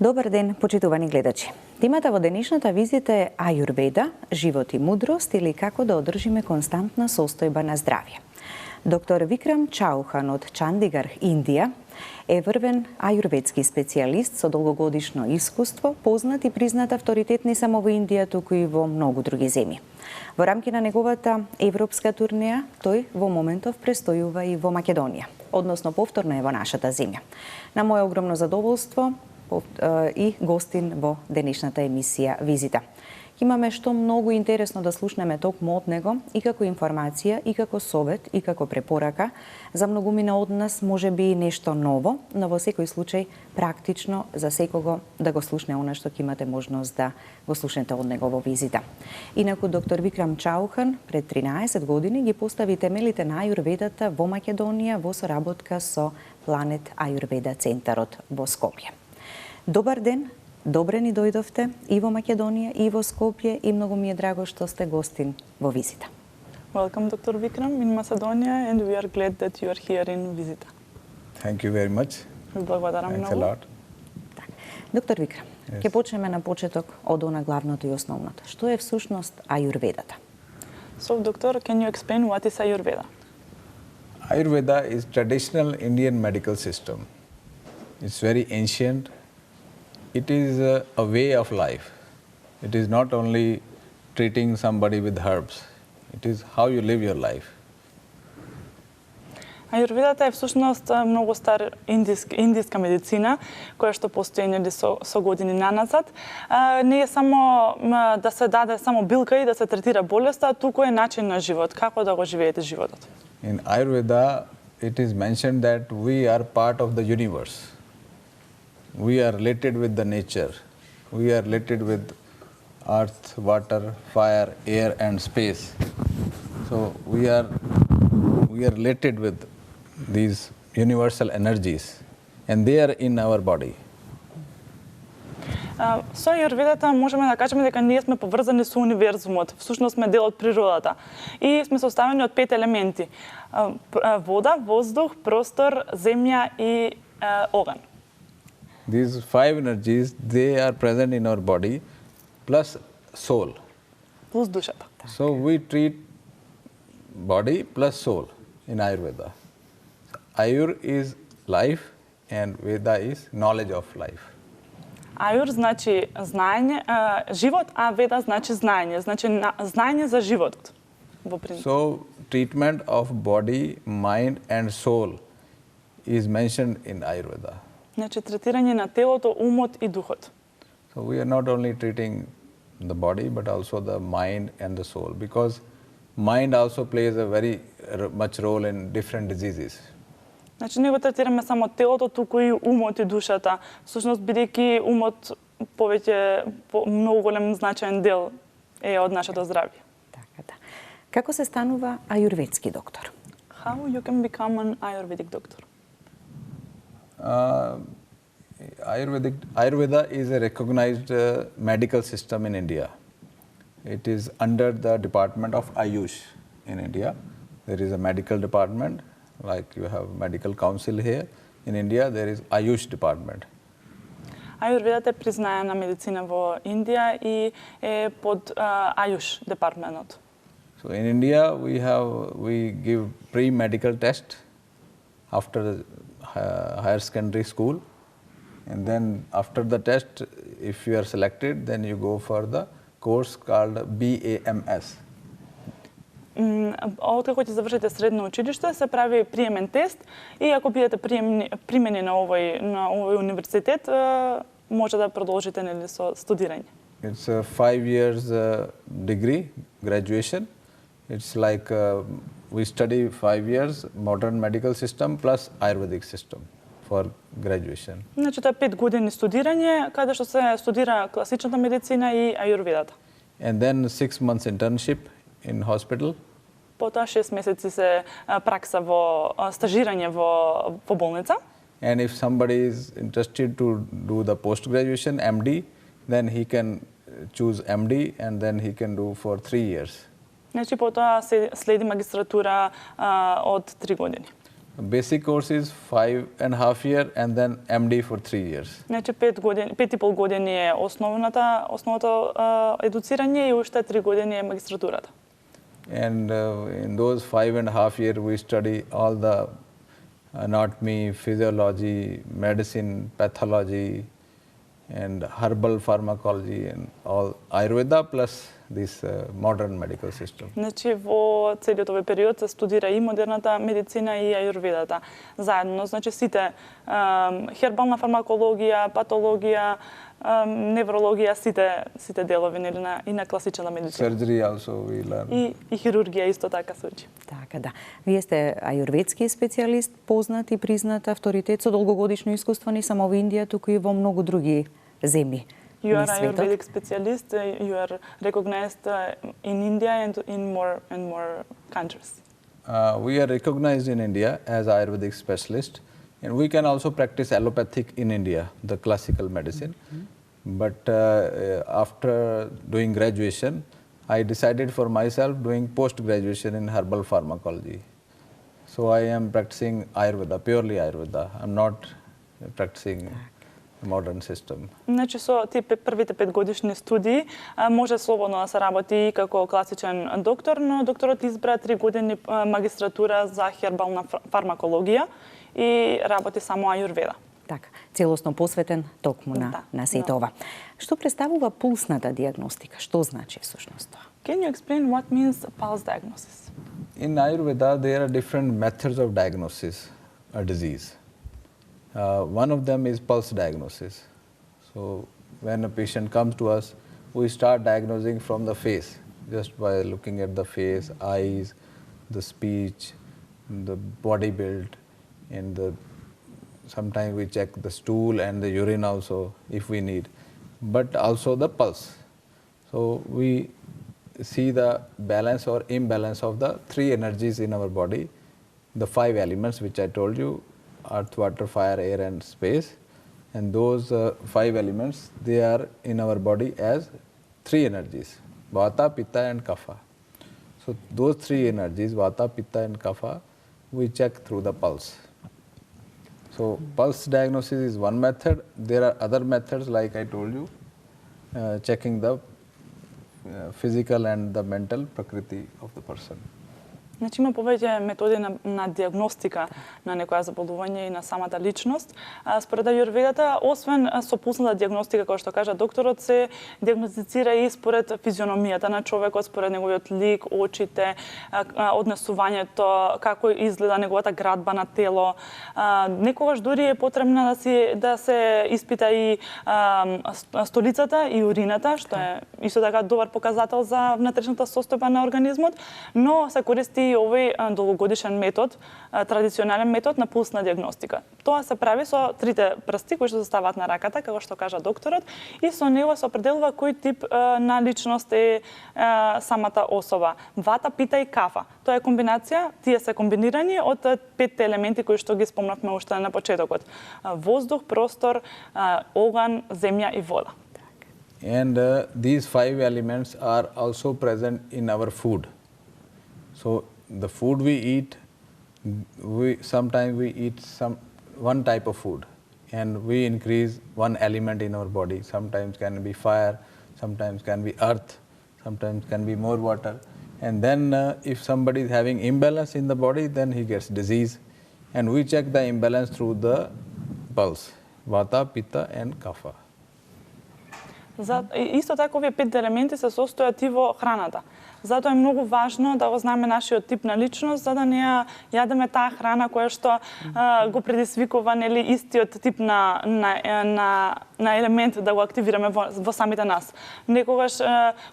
Добар ден, почитувани гледачи. Темата во денешната визита е Ајурведа, живот и мудрост или како да одржиме константна состојба на здравје. Доктор Викрам Чаухан од Чандигарх, Индија, е врвен ајурведски специјалист со долгогодишно искуство, познат и признат авторитет не само во Индија, туку и во многу други земји. Во рамки на неговата европска турнеја, тој во моментов престојува и во Македонија, односно повторно е во нашата земја. На моје огромно задоволство и гостин во денешната емисија Визита. Имаме што многу интересно да слушнеме токму од него и како информација, и како совет, и како препорака. За многумина од нас може би нешто ново, но во секој случај практично за секого да го слушне она што ќе имате можност да го слушнете од него во Визита. Инаку доктор Викрам Чаухан пред 13 години ги постави темелите на ајурведата во Македонија во соработка со Планет Ајурведа центарот во Скопје. Добар ден, добре ни дојдовте и во Македонија, и во Скопје, и многу ми е драго што сте гостин во Визита. Welcome, Dr. Vikram, in Macedonia, and we are glad that you are here in Vizita. Thank you very much. Благодарам Thanks a многу. lot. Доктор Викрам, ќе почнеме на почеток од она главното и основното. Што е всушност ајурведата? So, doctor, can you explain what is Ayurveda? Ayurveda is traditional Indian medical system. It's very ancient. It is a way of life. It is not only treating somebody with herbs. It is how you live your life. Ајурведата е всушност многу стар индиска медицина, која што постои нели со години наназад. Не е само да се даде само билка и да се третира болеста, туку е начин на живот, како да го живеете животот. In Ayurveda, it is mentioned that we are part of the universe. We are related with the nature. We are related with earth, water, fire, air and space. So we are related with these universal energies and they are in our body. Со ајурведата можеме да кажеме дека ние сме поврзани со универзумот, всушност сме дел од природата и сме составени од 5 елементи: вода, воздух, простор, земја и оган. These 5 energies, they are present in our body, plus soul. Плюс душата. So we treat body plus soul in Ayurveda. Ayur is life and Veda is knowledge of life. Ајур значи знаење, живот, а Веда значи знаење, значи знаење за животот. Во принцип. So treatment of body, mind and soul is mentioned in Ayurveda. Значи третирање на телото, умот и духот. So we are not only treating the body but also the mind and the soul, because mind also plays a very much role in different diseases. Значи не го третираме само телото, туку и умот и душата. Всушност бидејќи умот многу голем значаен дел е од нашето здравје. Така да. Како се станува ајурведски доктор? How you can become an Ayurvedic doctor? Ayurveda is a recognized medical system in India. It is under the department of Ayush in India. There is a medical department, like you have medical council here. In India, there is Ayush department. Ајурведата е признаена медицина во Индија и е под Ayush департментот. So in India, we give pre-medical test after the higher secondary school, and then after the test, if you are selected, then you go for the course called BAMS. Откако ќе завршите средно училиште, се прави приемен тест и ако бидете примени на овој универзитет, може да продолжите нели со студирање. It's a 5 years degree, graduation. It's like we study 5 years modern medical system plus Ayurvedic system for graduation. Значи тоа е 5 години студирање, каде што се студира класичната медицина и ајурведата. And then 6 months internship in hospital. Потоа 6 месеци се пракса во стажирање во болница. And if somebody is interested to do the post-graduation, MD, then he can choose MD and then he can do for 3 years. Значи потоа се следи магистратура од 3 години. Basic course is 5.5 years and then MD for 3 years. Значи 5,5 години е основното едуцирање и уште 3 години е магистратурата. And in those 5.5 years, we study all the anatomy, physiology, medicine, pathology, and herbal pharmacology, and all Ayurveda plus this modern medical system. Значи во целиот овој период се студира и модерната медицина и ајурведата заедно. Значи сите хербална фармакологија, патологија, неврологија, сите делови и на класична медицина. Surgery also we learn. И хирургија исто така се учи. Така да. Вие сте ајурведски специјалист, познат и признат авторитет со долгогодишно искуство не само во Индија, туку и во многу други земји. You are Ayurvedic specialist. You are recognized in India and in more countries. We are recognized in India as Ayurvedic specialist, and we can also practice allopathic in India, the classical medicine. But after doing graduation, I decided for myself doing post-graduation in herbal pharmacology. So I am practicing Ayurveda, purely Ayurveda. I'm not practicing modern system. Значи со тие првите 5 годишни студии може слободно да се работи и како класичен доктор, но докторот избра 3 години магистратура за хербална фармакологија и работи само ајурведа. Така, целосно посветен токму на сето ова. Што представува пулсната диагностика? Што значи всушност тоа? Can you explain what means pulse diagnosis? In Ayurveda, there are different methods of diagnosis a disease. One of them is pulse diagnosis. So when a patient comes to us, we start diagnosing from the face, just by looking at the face, eyes, the speech, the body build, and sometimes we check the stool and the urine also if we need, but also the pulse. So we see the balance or imbalance of the 3 energies in our body, the 5 elements which I told you, earth, water, fire, air and space, and those 5 elements, they are in our body as 3 energies, Vata, Pitta and Kapha. So those 3 energies, Vata, Pitta and Kapha, we check through the pulse. So pulse diagnosis is one method. There are other methods like I told you, checking the physical and the mental prakriti of the person. Значи има повеќе методи на диагностика на некоја заболување и на самата личност. Според ајурведата, освен со пулсната диагностика, која што кажа докторот, се диагностицира и според физиономијата на човекот, според неговиот лик, очите, однесувањето, како изгледа неговата градба на тело. Некогаш дури е потребно да се испита и столицата и урината, што е исто така добар показател за внатрешната состојба на организмот, но се користи и овој долгогодишен метод, традиционален метод на пулсна диагностика. Тоа се прави со 3 прсти кои што се ставаат на раката, како што кажа докторот, и со него се определува кој тип на личност е самата особа. Вата, пита и кафа. Тоа е комбинација, тие се комбинирани од 5 елементи кои што ги спомнавме уште на почетокот. Воздух, простор, оган, земја и вода. And these 5 elements are also present in our food. So the food we eat, sometimes we eat one type of food and we increase one element in our body. Sometimes can be fire, sometimes can be earth, sometimes can be more water. And then if somebody is having imbalance in the body, then he gets disease. And we check the imbalance through the pulse, Vata, Pitta and Kapha. Исто така овие 5 елементи се состојат и во храната. Затоа е многу важно да го знаеме нашиот тип на личност, за да не ја јадеме таа храна која што го предизвикува нели истиот тип на елемент да го активираме во самите нас. Некогаш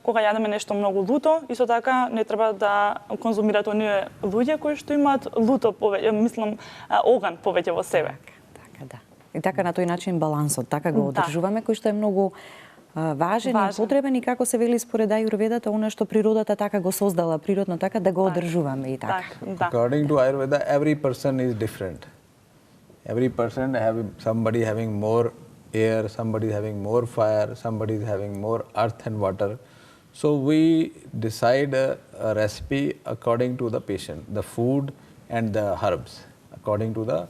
кога јадеме нешто многу луто, исто така не треба да конзумирате оние луѓе кои што имаат луто повеќе, оган повеќе во себе. Така да. И така на тој начин балансот, така го одржуваме, кој што е многу важен и потребен и како се вели според ајурведата, она што природата така го создала природно, така да го одржуваме и така. According to Ayurveda, every person is different. Every person somebody having more air, somebody having more fire, somebody is having more earth and water. So we decide a recipe according to the patient, the food and the herbs. according to the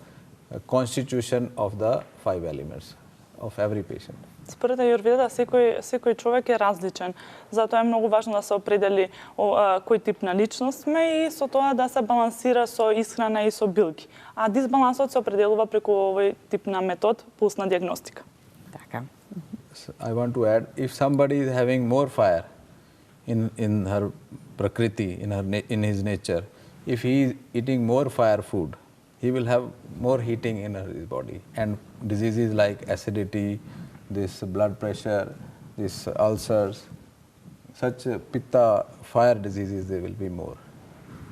constitution of the 5 elements of every patient. Според ајурведа секој човек е различен. Затоа е многу важно да се определи кој тип на личност сме и со тоа да се балансира со исхрана и со билки. А дисбалансот се определува преку овој тип на метод, пулсна диагностика. Така. So I want to add, if somebody is having more fire in her prakriti, in his nature, if he is eating more fire food, he will have more heating in his body, and diseases like acidity, this blood pressure, this ulcers, such pitta fire diseases, there will be more.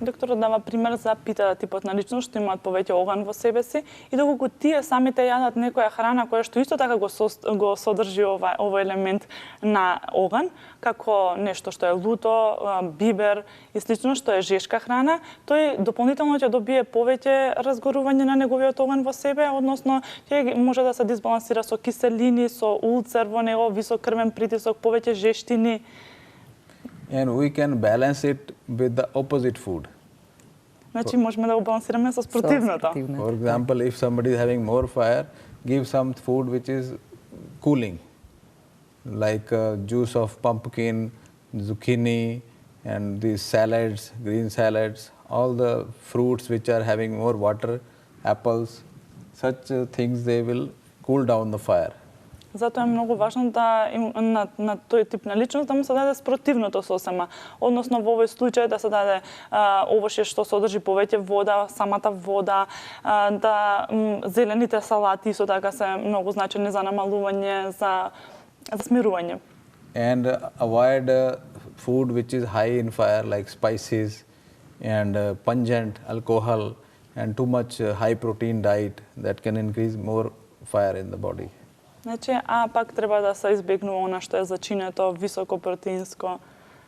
Докторот дава пример за пита типот на личност што имаат повеќе оган во себе си и доколку тие самите јадат некоја храна која што исто така го содржи овој елемент на оган, како нешто што е луто, бибер и слично што е жешка храна, тој дополнително ќе добие повеќе разгорување на неговиот оган во себе, односно ќе може да се дисбалансира со киселини, со улцер во него, висок крвен притисок, повеќе жештини. And we can balance it with the opposite food. Значи можеме да го балансираме со спротивното. For example, if somebody is having more fire, give some food which is cooling, like juice of pumpkin, zucchini, and these salads, green salads, all the fruits which are having more water, apples, such things, they will cool down the fire. Затоа е многу важно да на тој тип на личност да му се даде спротивното сосема. Односно во овој случај да се даде овоше што содржи повеќе вода, самата вода, да зелените салати со така се многу значени за намалување, за смирување. And avoid food which is high in fire, like spices and pungent alcohol and too much high protein diet that can increase more fire in the body. Значи, а пак треба да се избегнува она што е зачинето, високо протеинско,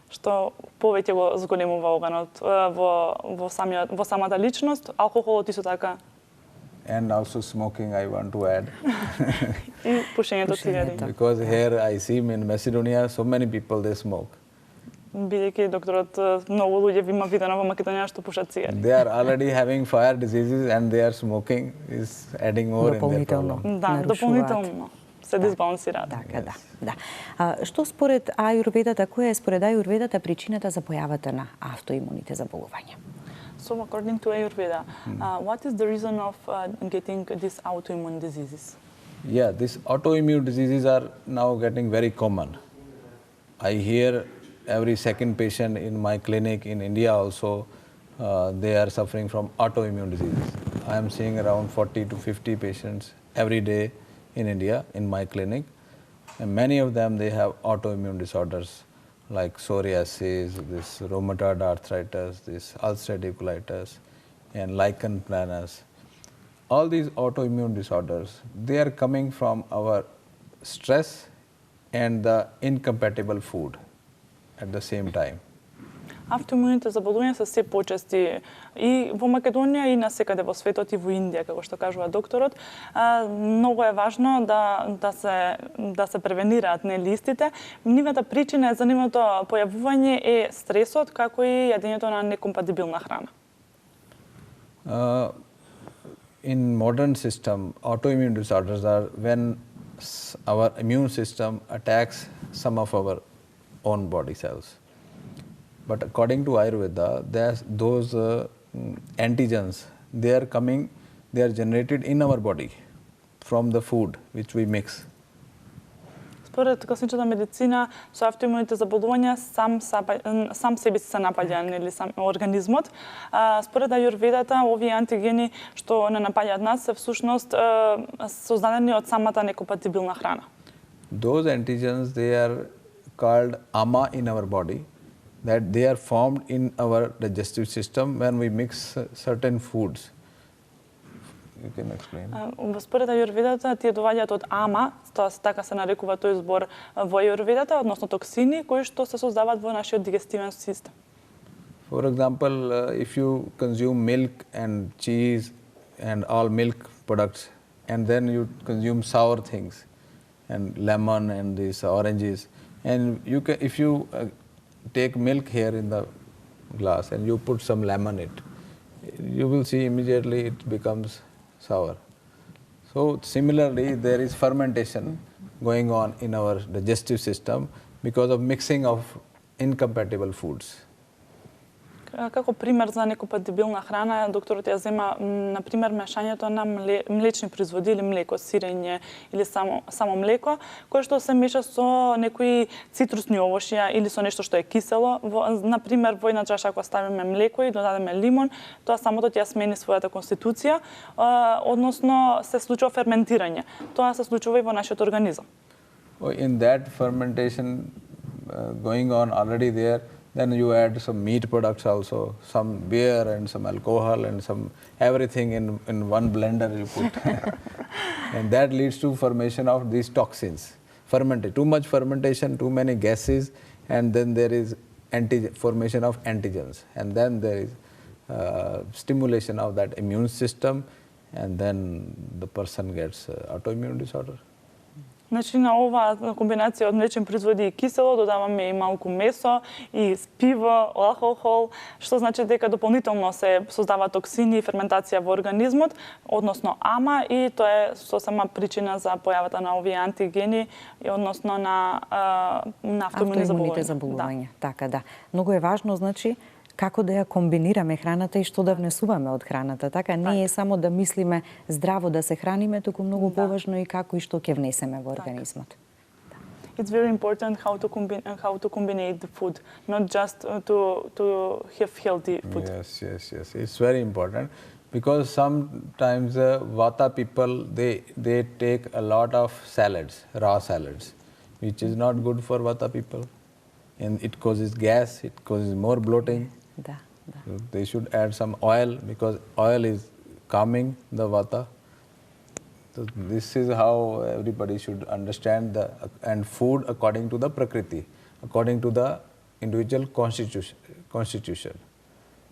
што повеќе го зголемува оганот во самата личност, алкохолот исто така. And also smoking, I want to add. И пушењето цигари. Because here I see in Macedonia so many people they smoke. Бидејќи докторот многу луѓе има видено во Македонија што пушат цигари. They are already having fire diseases and they are smoking is adding more in their problem. Да, дополнително се дисбалансираат. Така, да. Што според ајурведата, која е според ајурведата причината за појавата на автоимуните заболувања? So according to Ayurveda, what is the reason of getting these autoimmune diseases? Yeah, these autoimmune diseases are now getting very common. I hear every second patient in my clinic in India also, they are suffering from autoimmune diseases. I am seeing around 40 to 50 patients every day in India in my clinic, and many of them they have autoimmune disorders like psoriasis, this rheumatoid arthritis, this ulcerative colitis, and lichen planus. All these autoimmune disorders, they are coming from our stress and the incompatible food at the same time. Автоимуните заболувања се се почести и во Македонија и насекаде во светот и во Индија, како што кажува докторот. Многу е важно да се превенираат нелистите. Нивната причина за нивното појавување е стресот, како и јадењето на некомпатибилна храна. In modern system, autoimmune disorders are when our immune system attacks some of our own body cells. But according to Ayurveda, those antigens, they are generated in our body from the food which we mix. Според класичната медицина, со автоимуните заболувања сам себе се напаѓа или сам организмот. Според ајурведата, овие антигени што не напаѓаат нас се всушност создадени од самата некомпатибилна храна. Those antigens, they are called ama in our body, that they are formed in our digestive system when we mix certain foods. You can explain. Според ајурведата, тие доаѓаат од ама, тоа така се нарекува тој збор во ајурведата, односно токсини кои што се создаваат во нашиот дигестивен систем. For example, if you consume milk and cheese and all milk products, and then you consume sour things and lemon and these oranges, and if you take milk here in the glass and you put some lemon in it, you will see immediately it becomes sour. So similarly, there is fermentation going on in our digestive system because of mixing of incompatible foods. Како пример за некомпатибилна храна, докторот ја зема, например, мешањето на млечни производи или млеко, сирење или само млеко, кое што се меша со некои цитрусни овошја или со нешто што е кисело. Например, во една чаша ако ставиме млеко и додадеме лимон, тоа самото ќе смени својата конституција, односно се случува ферментирање. Тоа се случува и во нашиот организам. In that fermentation going on already there, then you add some meat products also, some beer and some alcohol and some everything in one blender you put. And that leads to formation of these toxins. Too much fermentation, too many gases, and then there is formation of antigens. And then there is stimulation of that immune system, and then the person gets autoimmune disorder. Значи, на оваа комбинација од млечни производи и кисело додаваме и малку месо, и пиво, алкохол, што значи дека дополнително се создава токсини и ферментација во организмот, односно ама, и тоа е сосема причина за појавата на овие антигени, и односно на автоимуните заболувања. Така, да. Многу е важно, значи, како да ја комбинираме храната и што да внесуваме од храната. Така, не е само да мислиме здраво да се храниме, туку многу поважно и како и што ќе внесеме во организмот. It's very important how to combine the food, not just to have healthy food. Yes. It's very important because sometimes Vata people they take a lot of salads, raw salads, which is not good for Vata people, and it causes gas, it causes more bloating. Da. So they should add some oil because oil is calming the Vata. So this is how everybody should understand and food according to the Prakriti, according to the individual constitution.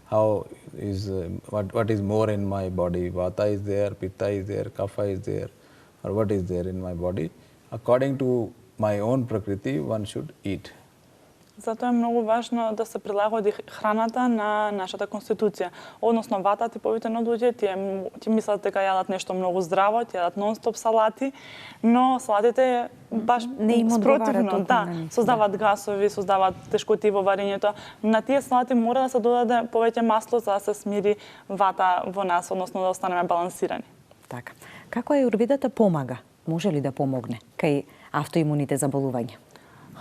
How is what is more in my body? Vata is there, Pitta is there, Kapha is there, or what is there in my body? According to my own Prakriti, one should eat. Затоа е многу важно да се прилагоди храната на нашата конституција. Односно, вата типовите на луѓе ти мислат дека јадат нешто многу здраво, ти јадат нон-стоп салати, но салатите баш спротивно, создаваат гасови, создаваат тешкоти во варењето. На тие салати мора да се додаде повеќе масло за да се смири вата во нас, односно да останеме балансирани. Така. Како ајурведата помага? Може ли да помогне кај автоимуните заболувања?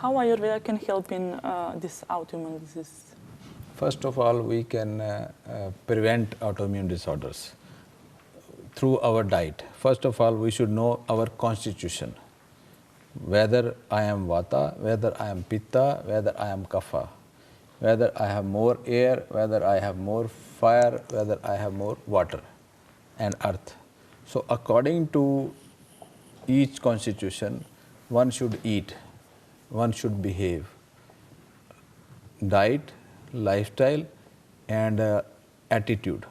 How Ayurveda can help in this autoimmune disease? First of all, we can prevent autoimmune disorders through our diet. First of all, we should know our constitution, whether I am Vata, whether I am Pitta, whether I am Kapha, whether I have more air, whether I have more fire, whether I have more water and earth. So according to each constitution, one should eat, one should behave. Diet, lifestyle and attitude.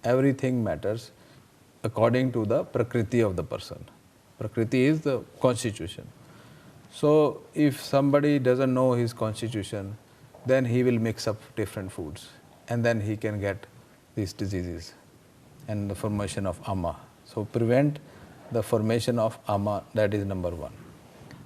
Everything matters according to the Prakriti of the person. Prakriti is the constitution. So if somebody doesn't know his constitution, then he will mix up different foods and then he can get these diseases and the formation of ama. So prevent the formation of ama, that is number one.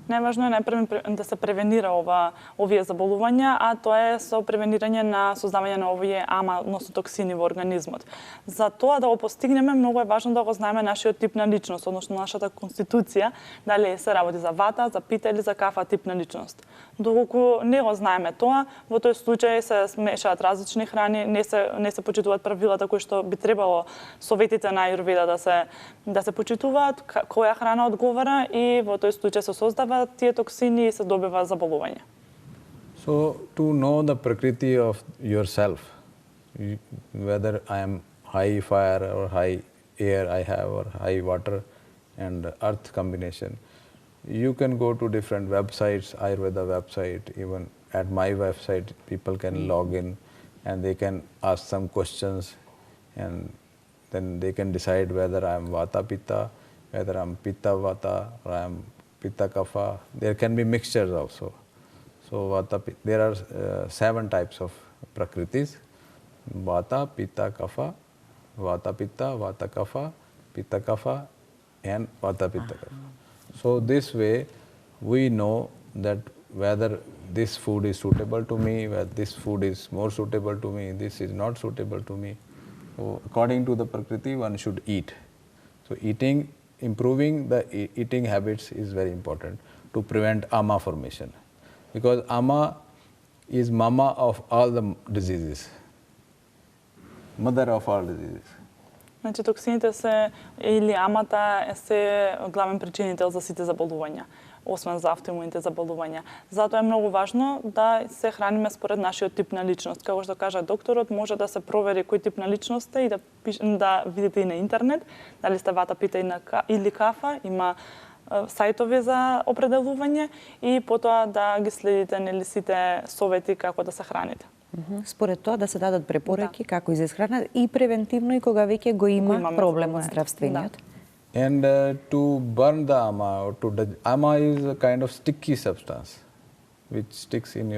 Најважно е најпрво да се превенира овие заболувања, а тоа е со превенирање на создавање на овие ама, односно токсини во организмот. За тоа да го постигнеме, многу е важно да го знаеме нашиот тип на личност, односно нашата конституција, дали се работи за вата, за пита или за кафа тип на личност. Доколку не го знаеме тоа, во тој случај се смешаат различни храни, не се почитуваат правилата кои што би требало советите на Ајурведа да се почитуваат, која храна одговара и во тој случај се создава тие токсини и се добива заболување. So to know the Prakriti of yourself, whether I am high fire or high air I have or high water and earth combination, you can go to different websites, Ayurveda website, even at my website people can log in and they can ask some questions and then they can decide whether I am Vata Pitta, whether I am Pitta Vata or I am Pitta Kapha. There can be mixtures also. So Vata, there are 7 types of Prakritis. Vata, Pitta, Kapha, Vata, Pitta, Vata, Kapha, Pitta, Kapha, and Vata, Pitta, Kapha. So this way, we know that whether this food is suitable to me, whether this food is more suitable to me, this is not suitable to me. So according to the Prakriti, one should eat. So improving the eating habits is very important to prevent ama formation. Because ama is mama of all the diseases, mother of all diseases. Значи токсините се или амата се главен причинител за сите заболувања, освен за автоимуните заболувања. Затоа е многу важно да се храниме според нашиот тип на личност. Како што кажа докторот, може да се провери кој тип на личност е и да видите и на интернет дали сте вата, пита или кафа, има сајтови за определување и потоа да ги следите нели сите совети како да се храните. Според тоа да се дадат препораки како и за исхрана и превентивно и кога веќе го има проблем од здравствениот. And to burn the ama, ama is a kind of sticky substance which sticks in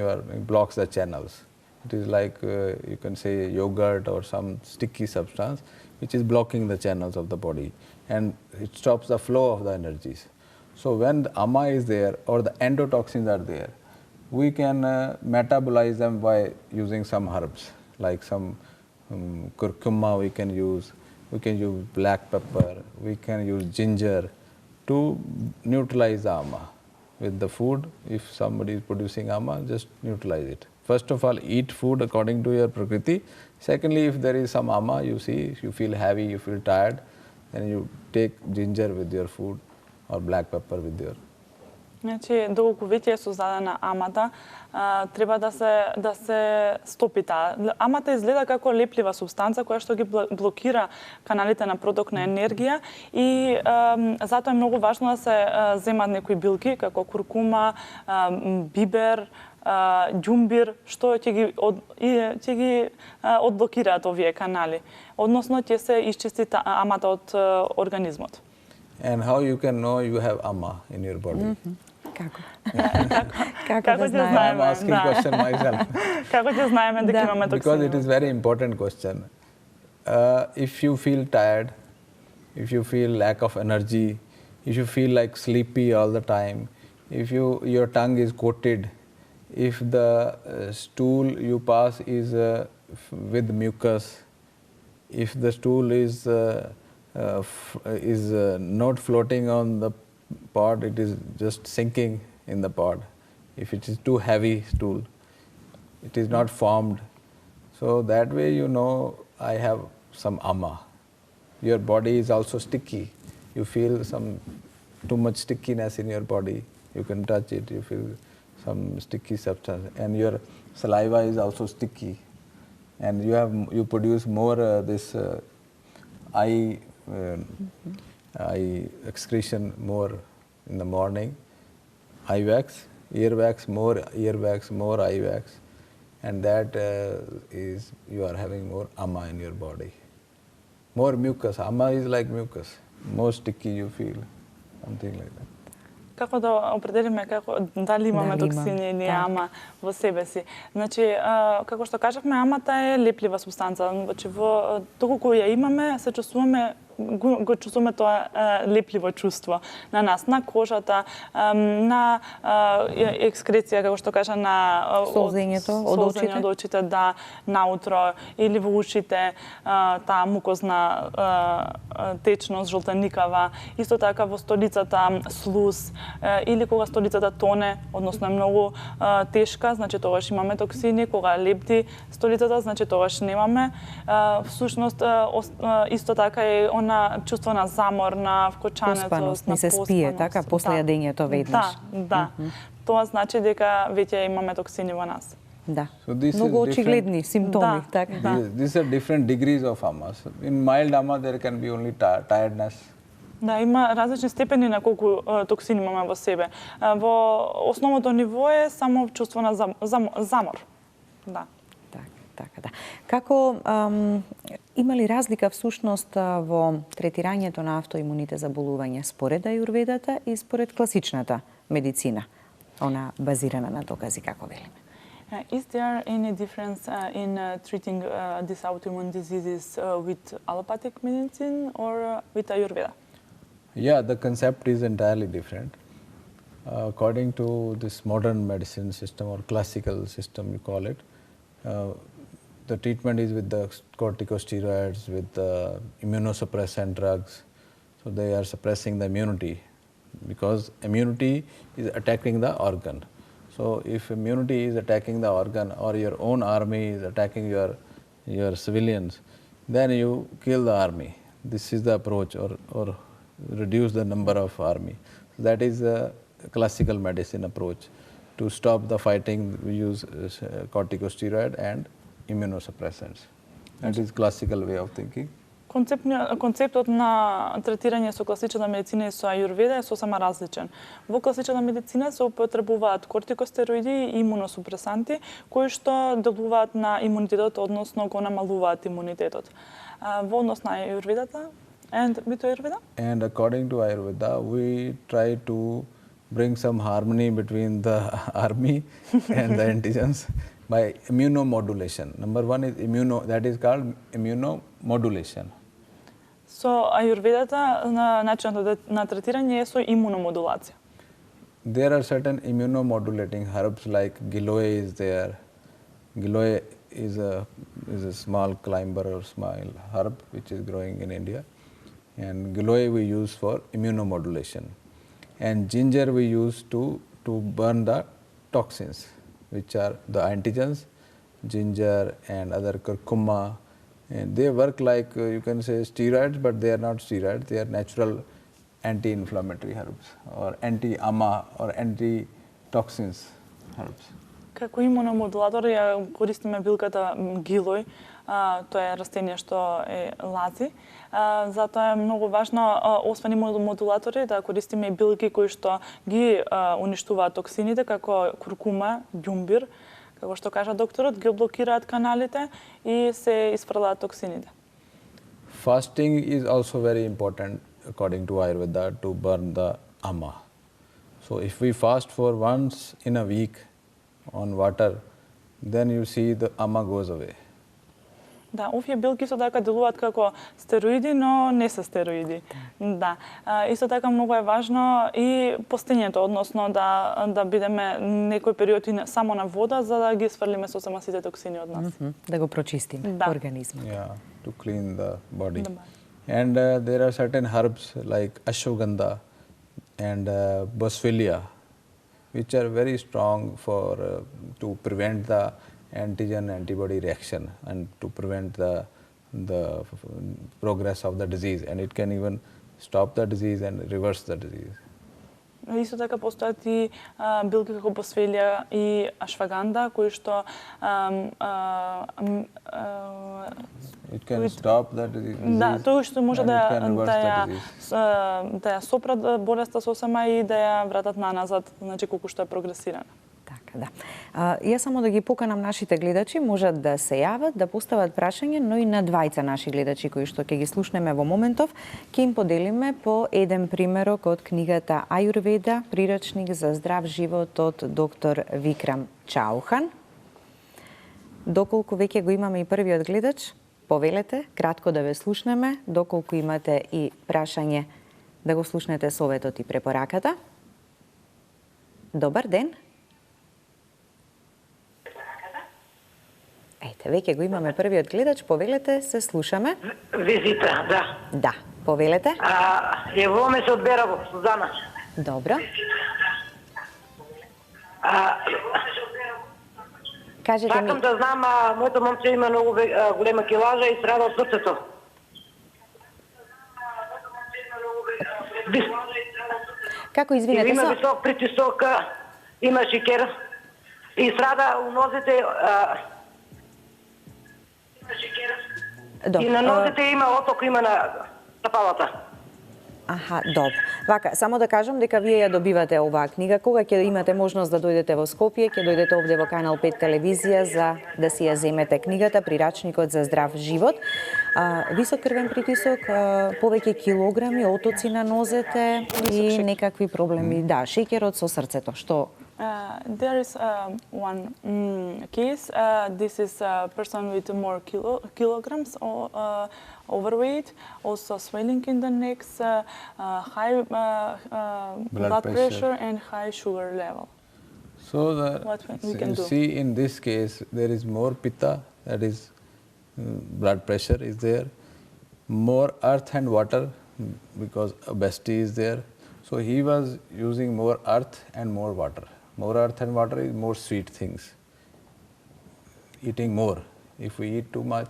blocks the channels. It is like you can say yogurt or some sticky substance which is blocking the channels of the body, and it stops the flow of the energies. So when the ama is there or the endotoxins are there, we can metabolize them by using some herbs, like some curcuma we can use black pepper, we can use ginger to neutralize the ama. With the food, if somebody is producing ama, just neutralize it. First of all, eat food according to your prakriti. Secondly, if there is some ama, you feel heavy, you feel tired, then you take ginger with your food or black pepper with your. Значи, доколку веќе е создадена амата, треба да се стопи таа. Амата изгледа како леплива субстанца која што ги блокира каналите на проток на енергија и затоа е многу важно да се земат некои билки како куркума, бибер, ѓумбир, што ќе ги одблокираат овие канали. Односно ќе се исчисти амата од организмот. And how you can know you have ama in your body? Како? Како да знаеме? I'm asking question myself. Како ќе знаеме дека имаме токсини? Because it is very important question. If you feel tired, if you feel lack of energy, if you feel like sleepy all the time, if your tongue is coated, if the stool you pass is with mucus, if the stool is not floating on the pot, it is just sinking in the pot. If it is too heavy stool, it is not formed. So that way you know I have some ama. Your body is also sticky. You feel some too much stickiness in your body. You can touch it, you feel some sticky substance. And your saliva is also sticky. And you produce more this eye excretion more in the morning, eye wax, ear wax, more eye wax, and that is you are having more ama in your body. More mucus. Ama is like mucus. More sticky you feel, something like that. Како да определиме дали имаме токсини или ама во себе си. Значи, како што кажавме, амата е леплива субстанца. Значи, доколку ја имаме, се чувствуваме го чувствуваме тоа лепливо чувство на нас, на кожата, на екскреција, како што кажа, на солзењето од очите, да, наутро, или во ушите, таа мукозна течност, жолтеникава, исто така во столицата слуз, или кога столицата тоне, односно е многу тешка, значи тогаш имаме токсини, кога лепти столицата, значи тогаш немаме. Всушност, исто така е на чувство на замор, на вкочанецост, поспаност, не се спие, така, после јадењето веднаш. Да. Тоа значи дека веќе имаме токсини во нас. Да. Многу очигледни симптоми, така. These are different degrees of ama. In mild ama there can be only tiredness. Да, има различни степени на колку токсини имаме во себе. Во основното ниво е само чувство на замор. Да. Така, да. Како има ли разлика всушност во третирањето на автоимуните заболувања според ајурведата и според класичната медицина, она базирана на докази, како велиме? Is there any difference in treating these autoimmune diseases with allopathic medicine or with Ayurveda? Yeah, the concept is entirely different. According to this modern medicine system or classical system, you call it, the treatment is with the corticosteroids, with the immunosuppressant drugs. So they are suppressing the immunity because immunity is attacking the organ. So if immunity is attacking the organ or your own army is attacking your civilians, then you kill the army. This is the approach, or reduce the number of army. So that is the classical medicine approach. To stop the fighting, we use corticosteroid and immunosuppressants. That is classical way of thinking. Концептот на третирање со класична медицина и со аюрведа е сосема различен. Во класична медицина се употребуваат кортикостероиди и имуносупресанти кои што делуваат на имунитетот, односно го намалуваат имунитетот. Во однос на аюрведата and with Ayurveda? And according to Ayurveda, we try to bring some harmony between the army and the antigens by immunomodulation. Number one is that is called immunomodulation. Со аюрведата начинот на третирање е со имуномодулација. There are certain immunomodulating herbs like giloy is there. Giloy is a small climber or small herb which is growing in India. And giloy we use for immunomodulation. And ginger we use to burn the toxins, which are the antigens, ginger and other curcuma. And they work like, you can say, steroids, but they are not steroids. They are natural anti-inflammatory herbs or anti-ama or anti-toxins herbs. Како имуномодулатор ја користиме билката гилој, тоа е растение што е лази. Затоа е многу важно, освен имуномодулатори, да користиме и билки кои што ги уништуваат токсините, како куркума, ѓумбир, како што кажа докторот, ги блокираат каналите и се испрлаат токсините. Fasting is also very important according to Ayurveda to burn the ama. So if we fast for once in a week on water, then you see the ama goes away. Да, овие билки исто така делуваат како стероиди, но не се стероиди. Да. Исто така многу е важно и постењето, односно да бидеме некој период и само на вода за да ги сврлиме сосема сите токсини од нас. Да го прочистиме организмот. Yeah, to clean the body. And there are certain herbs like ashwagandha and boswellia, which are very strong for to prevent the antigen-antibody reaction and to prevent the progress of the disease, and it can even stop the disease and reverse the disease. Исто така постојат и билки како босвелија и ашваганда, кои што it can stop the disease. Да, тоа што може да ја сопрат болеста сосема и да ја вратат наназад, значи колку што е прогресирана. Така, да. Јас само да ги поканам нашите гледачи, можат да се јават, да постават прашање, но и на двајца наши гледачи кои што ќе ги слушнеме во моментов, ќе им поделиме по еден примерок од книгата Аюрведа, прирачник за здрав живот од доктор Викрам Чаухан. Доколку веќе го имаме и првиот гледач, повелете, кратко да ве слушнеме, доколку имате и прашање, да го слушнете советот и препораката. Добар ден. Ете, веќе го имаме првиот гледач, повелете, се слушаме. Визита, да. Да, повелете. Јавуваме се од Бераво, Сузана. Добро. Кажете ми. Сакам да знам, моето момче има многу голема килажа и страда од срцето. Како извинете се? Има висок притисок, има шекер и страда у нозите. И на нозите има оток, има на стапалата. Аха, добро. Вака, само да кажам дека вие ја добивате оваа книга. Кога ќе имате можност да дојдете во Скопје, ќе дојдете овде во Канал 5 телевизија за да си ја земете книгата Прирачникот за здрав живот. Висок крвен притисок, повеќе килограми, отоци на нозете и некакви проблеми. Да, шеќерот со срцето, што There is one case. This is a person with more kilograms or overweight, also swelling in the necks, high blood pressure and high sugar level. So What we can do? see, in this case, there is more pitta, that is blood pressure is there, more earth and water because obesity is there. So he was using more earth and more water. More earth and water is more sweet things. Eating more. If we eat too much,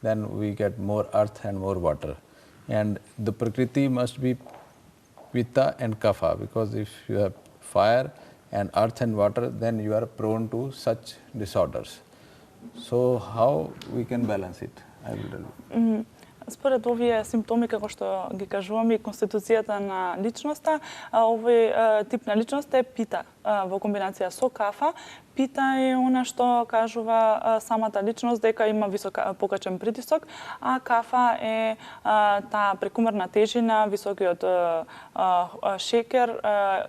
then we get more earth and more water. And the Prakriti must be Pitta and Kapha, because if you have fire and earth and water, then you are prone to such disorders. So how we can balance it? I will tell you. Според овие симптоми, како што ги кажуваме, и конституцијата на личноста, овој тип на личност е пита во комбинација со кафа. Пита е она што кажува самата личност дека има висок покачен притисок, а кафа е таа прекумерна тежина, високиот шекер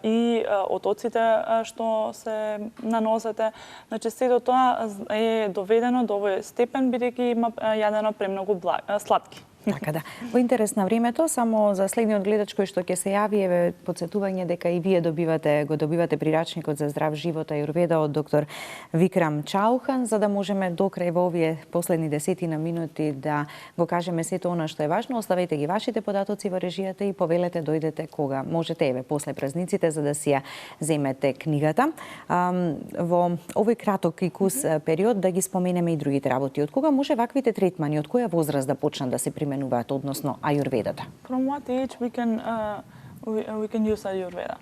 и отоците што се на нозете. Значи, сето тоа е доведено до овој степен, бидејќи има јадено премногу сладки. Така да. Во интерес на времето, само за следниот гледач кој што ќе се јави, е подсетување дека и вие го добивате прирачникот за здрав живот Аюрведа од доктор Викрам Чаухан, за да можеме до крај во овие последни 10 минути да го кажеме сето она што е важно. Оставете ги вашите податоци во режијата и повелете, дојдете кога можете, еве, после празниците, за да си ја земете книгата. Во овој краток и кус период да ги споменеме и другите работи. Од кога може ваквите третмани, од која возраст да почнат да се применуваат, односно аюрведата? From what age we can use Ayurveda?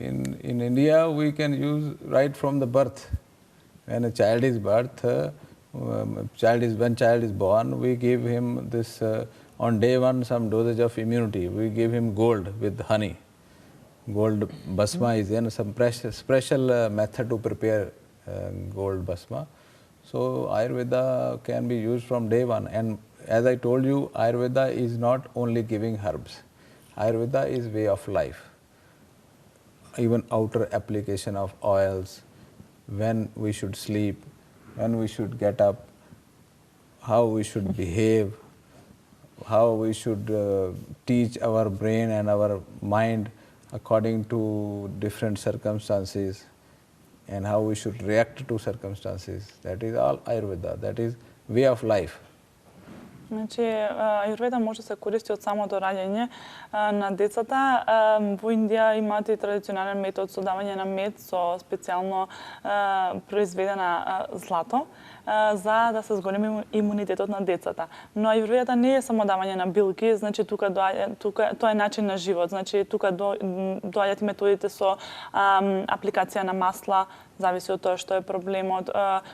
In India, we can use right from the birth. When a child is when child is born, we give him this on day one some dosage of immunity. We give him gold with honey. Gold basma is in some special method to prepare gold basma. So Ayurveda can be used from day one. And as I told you, Ayurveda is not only giving herbs. Ayurveda is way of life. Even outer application of oils, when we should sleep, when we should get up, how we should behave, how we should teach our brain and our mind according to different circumstances, and how we should react to circumstances. That is all Ayurveda. That is way of life. Значи, Аюрведа може да се користи од самото раѓање на децата. Во Индија имаат и традиционален метод со давање на мед со специјално произведена злато за да се зголеми имунитетот на децата. Но Аюрведата не е само давање на билки, значи тука тоа е начин на живот. Значи тука доаѓаат и методите со апликација на масла, зависи од тоа што е проблемот,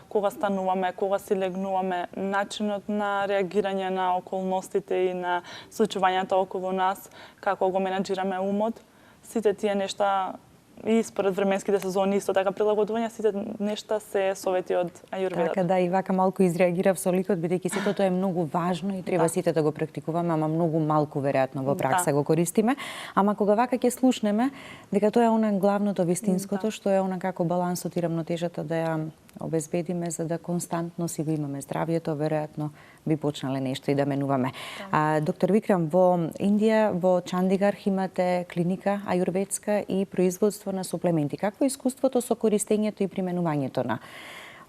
кога стануваме, кога си легнуваме, начинот на реагирање на околностите и на случувањата околу нас, како го менаџираме умот. Сите тие нешта и според временските сезони исто така прилагодување, сите нешта се совети од Аюрведата. Така да, и вака малку изреагирав со ликот, бидејќи сето тоа е многу важно и треба сите да го практикуваме, ама многу малку веројатно во пракса го користиме. Ама кога вака ќе слушнеме дека тоа е она главното вистинското, што е она како балансот и рамнотежата да ја обезбедиме за да константно си го имаме здравието, веројатно би почнале нешто и да менуваме. Доктор Викрам, во Индија, во Чандигарх имате клиника аюрведска и производство на суплементи. Какво е искуството со користењето и применувањето на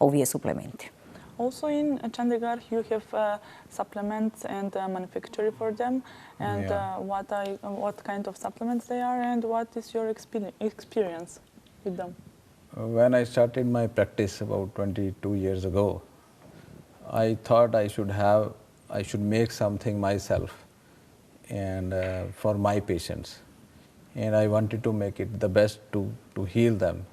овие суплементи? Also in Chandigarh, you have supplements and manufacture for them, and what kind of supplements they are, and what is your experience with them? When I started my practice about 22 years ago, I thought I should make something myself and for my patients, and I wanted to make it the best to heal them.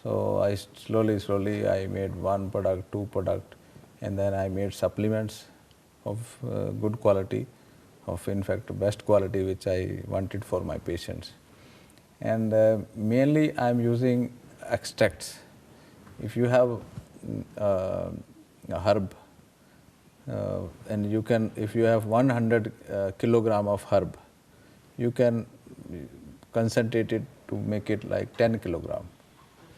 So I slowly I made one product, two product, and then I made supplements of good quality, of in fact best quality which I wanted for my patients. And mainly I am using extracts. If you have a herb, and you can, if you have 100 kilogram of herb, you can concentrate it to make it like 10 kilogram.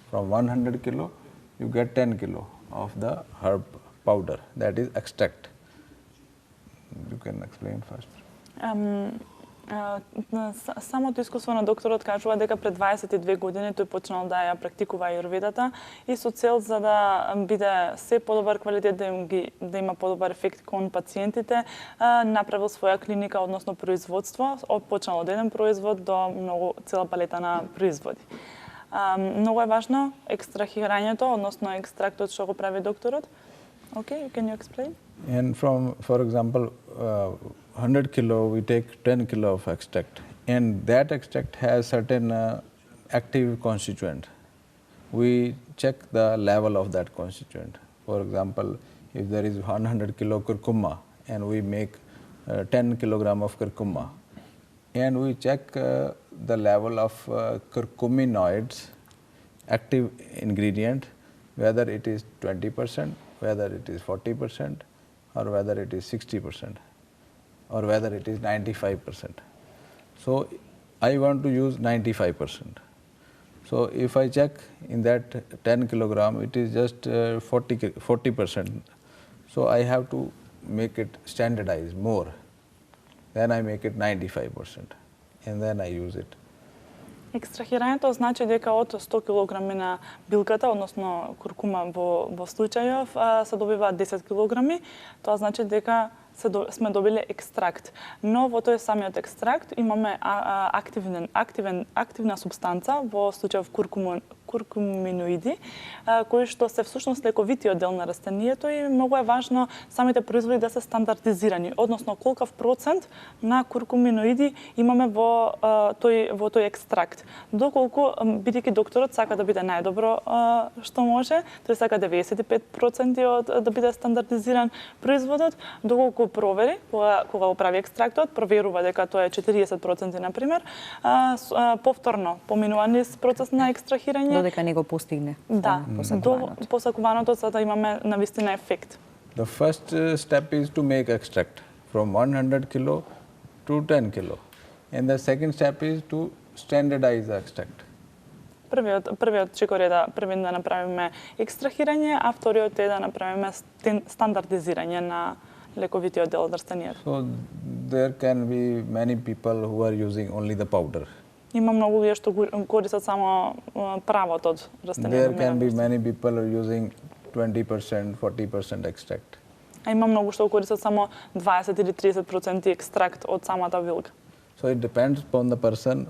From 100 kilo, you get 10 kilo of the herb powder, that is extract. You can explain first. Самото искуство на докторот кажува дека пред 22 години тој почнал да ја практикува ајурведата и со цел за да биде се подобар квалитет, да има подобар ефект кон пациентите, направил своја клиника, односно производство, почнал од еден производ до многу цела палета на производи. Многу е важно екстрахирањето, односно екстрактот што го прави докторот. Okay, can you explain? And from, for example, 100 kilo, we take 10 kilo of extract, and that extract has certain active constituent. We check the level of that constituent. For example, if there is 100 kilo curcuma, and we make 10 kilogram of curcuma, and we check the level of curcuminoids, active ingredient, whether it is 20%, whether it is 40%, or whether it is 60%, or whether it is 95%. So I want to use 95%. So if I check in that 10 kilogram, it is just 40%. So I have to make it standardized more. Then I make it 95%, and then I use it. Екстрахирањето значи дека од 100 килограми на билката, односно куркума во случајов, се добива 10 килограми. Тоа значи дека сме добили екстракт. Но во тој самиот екстракт имаме активна субстанца, во случајов куркуминоиди, кои што се всушност лековитиот дел на растението, и многу е важно самите производи да се стандардизирани, односно колкав процент на куркуминоиди имаме во тој екстракт. Доколку, бидејќи докторот сака да биде најдобро што може, тој сака 95% да биде стандардизиран производот, доколку провери, кога го прави екстрактот, проверува дека тоа е 40% на пример, повторно поминува низ процес на екстрахирање, додека не го постигне. Да, до посакуваното, за да имаме навистина ефект. The first step is to make extract from 100 kilo to 10 kilo, and the second step is to standardize the extract. Првиот чекор е да направиме екстрахирање, а вториот е да направиме стандардизирање на лековитиот дел од растението. So there can be many people who are using only the powder. Има многу луѓе што користат само правот од растението. There can be many people who are using 20%, 40% extract. А има многу што користат само 20 или 30% екстракт од самата билка. So it depends upon the person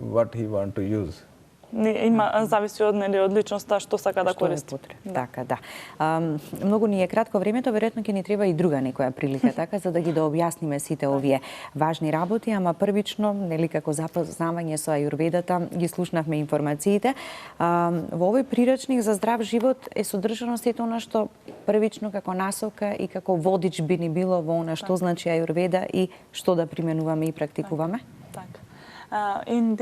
what he want to use. Има зависи од личноста што сака да користи. Така, да. Многу ни е кратко времето, веројатно ќе ни треба и друга некоја прилика, така, за да ги дообјасниме сите овие важни работи, ама првично, нели, како запознавање со ајурведата, ги слушнавме информациите. Во овој приречник за здрав живот е содржано сето она што првично како насока и како водич би ни било во она што значи ајурведа и што да применуваме и практикуваме. Така. In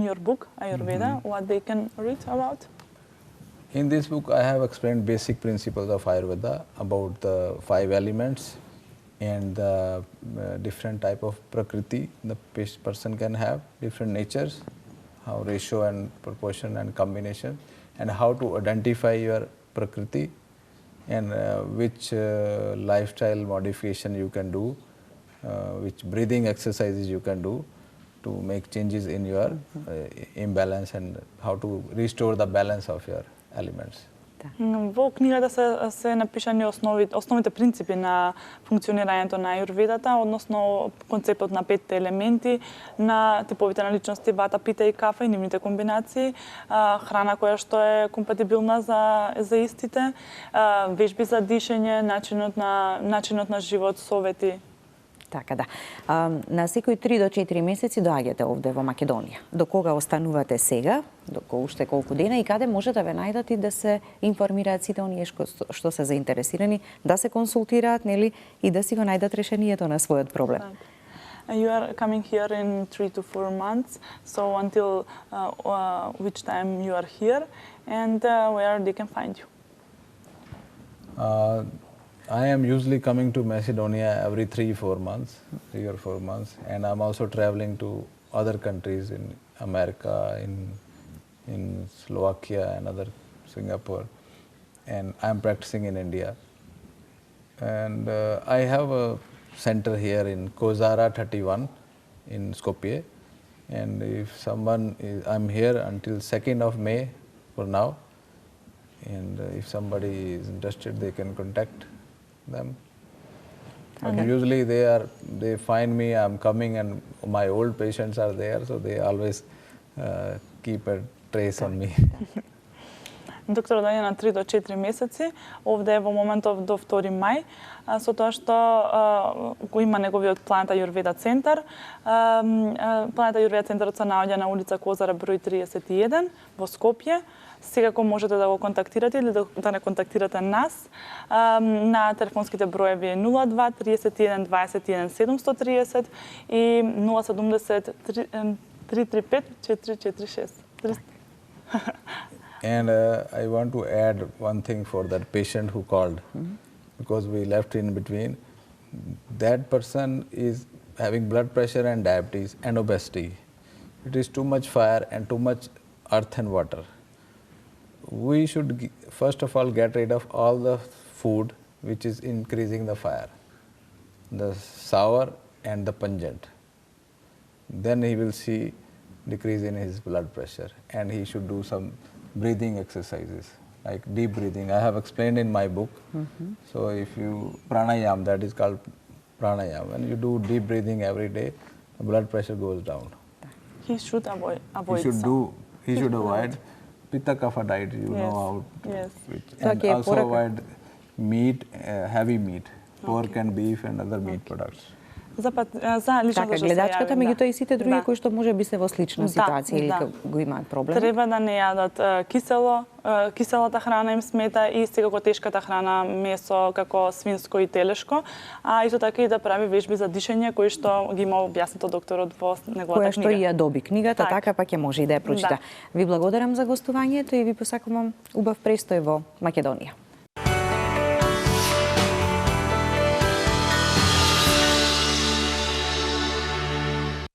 your book, Ayurveda, what they can read about? In this book, I have explained basic principles of Ayurveda about the 5 elements and the different type of prakriti the person can have, different natures, how ratio and proportion and combination, and how to identify your prakriti, and which lifestyle modification you can do, which breathing exercises you can do to make changes in your imbalance, and how to restore the balance of your elements. Во книгата се напишани основните принципи на функционирањето на ајурведата, односно концептот на 5 елементи, на типовите на личности вата, пита и кафа и нивните комбинации, храна која што е компатибилна за истите, вежби за дишење, начинот на живот, совети. Така, да. На секои 3 до 4 месеци доаѓате овде во Македонија. До кога останувате сега, до уште колку дена, и каде може да ве најдат и да се информираат сите оние што се заинтересирани, да се консултираат, нели, и да си го најдат решението на својот проблем. You are coming here in 3 to 4 months, so until which time you are here, and where they can find you? I am usually coming to Macedonia every 3 or 4 months, and I'm also traveling to other countries in America, in Slovakia and other Singapore, and I'm practicing in India. And I have a center here in Kozara 31 in Skopje. And if someone is, I'm here until 2nd of May for now. And if somebody is interested, they can contact them. And usually they find me, I'm coming, and my old patients are there, so they always keep a trace on me. Доктор доаѓа на 3 до 4 месеци, овде е во моментов до 2 мај, со тоа што го има неговиот Планета Аюрведа центар. Планета Аюрведа центарот се наоѓа на улица Козара број 31 во Скопје. Секако можете да го контактирате или да не контактирате нас на телефонските броеви 02 31 21 730 и 070 335 446. And I want to add one thing for that patient who called, because we left in between. That person is having blood pressure and diabetes and obesity. It is too much fire and too much earth and water. We should first of all get rid of all the food which is increasing the fire, the sour and the pungent. Then he will see decrease in his blood pressure, and he should do some breathing exercises like deep breathing. I have explained in my book. So if you pranayam, that is called pranayam, when you do deep breathing every day, the blood pressure goes down. He should avoid. He should avoid pitta kapha diet. You know how. Yes. And also avoid meat, heavy meat, pork and beef and other meat products. Така, гледачката, меѓутоа и сите други кои што може би се во слична ситуација или го имаат проблем. Треба да не јадат киселата храна им смета и секако тешката храна, месо како свинско и телешко, а исто така и да прави вежби за дишење кои што ги има објаснато докторот во неговата книга. Која што и ја доби книгата, така пак ја може и да ја прочита. Ви благодарам за гостувањето и ви посакувам убав престој во Македонија.